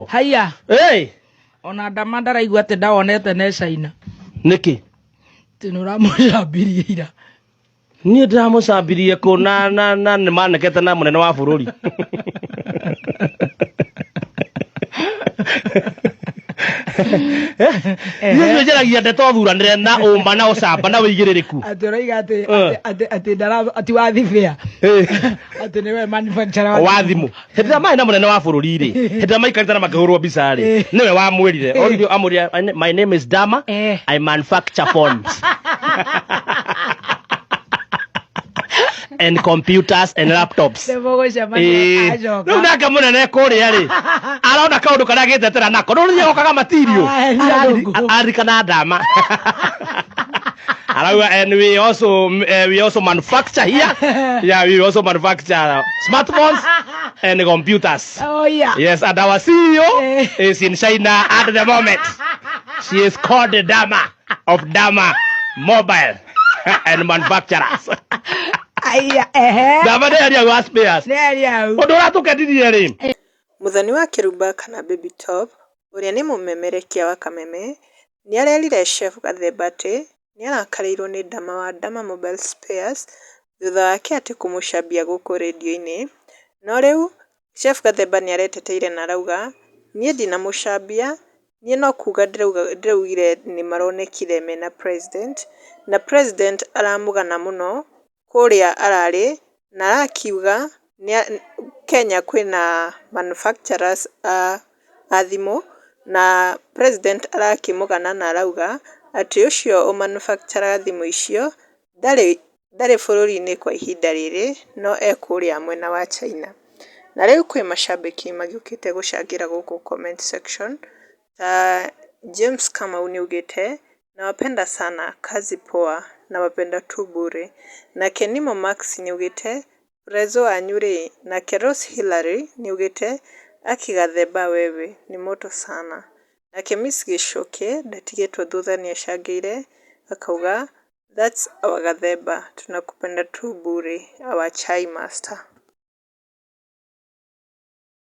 Haya. Hey. Ona ndamandara igua ati ndawonete ne China. Niki? Tinoramucabirie ira. Niĩ ndamucabirie kũ na nĩ manekete na mũnene wa bũrũri. Niĩ njeragia ndeto thuranĩre na ũmba na ũcamba na wĩigĩrĩrĩku. Ati ũraiga ati wathibĩa. Ati nĩwe manufacturer wa thimũ. Hĩndĩ ĩrĩa marĩ na mũnene wa bũrũri rĩ, hĩndĩ ĩrĩa maikarĩte na makĩhũrwo mbica rĩ, nĩwe wamwĩrire. Oririo amũria, my name is Dama, I manufacture phones. And computers and laptops. Rĩu nake mũnene kũrĩa rĩ, arona kaũndũ karĩa agĩtetera nako. Rĩu nĩ agokaga material. Arikana Dama. And we also manufacture here. Yeah, we also manufacture smartphones and computers. Oh yeah. Yes, and our CEO is in China at the moment. She is called the Dama of Dama Mobile and Manufacturers. Dama nĩ aria gwa spares. Ũndũ ũratũkenirie rĩ. Muthoni wa Kĩrumba kana Baby Top, ũrĩa nĩ mũmemerekia wa Kameme, nĩ arerire Chef Gathemba atĩ nĩ arakarĩirwo nĩ Dama wa Dama Mobile Spares thutha wake atĩ kũmũcambia gũkũ redio-inĩ. No rĩu Chef Gathemba nĩ areteteire na arauga niĩ ndinamũcambia, niĩ no kuga ndĩraugire nĩ maronekire mena president, na president aramũgana mũno kũrĩa ararĩ, na arakiuga Kenya kwĩna manufacturers a thimũ, na president arakĩmũgana na arauga atĩ ũcio manufacturer thimũ icio ndarĩ bũrũri-inĩ kwa ihinda rĩrĩ, no ekũrĩa mwena wa China. Na rĩu kwĩ macambĩki magĩũkĩte gũcangĩra gũkũ comment section, ta James Kamau nĩaugĩte nawapenda sana, kazi poa, nawapenda tu bure. Nake Nimo Max nĩaugĩte Prezo wanyu rĩ, nake Rose Hillary nĩaugĩte Aki Gathemba wewe ni moto sana. Nake Miss Gichoke ndatigĩtwo thutha nĩacangĩire akauga that's our Gathemba, tunakupenda tu bure, our chai master.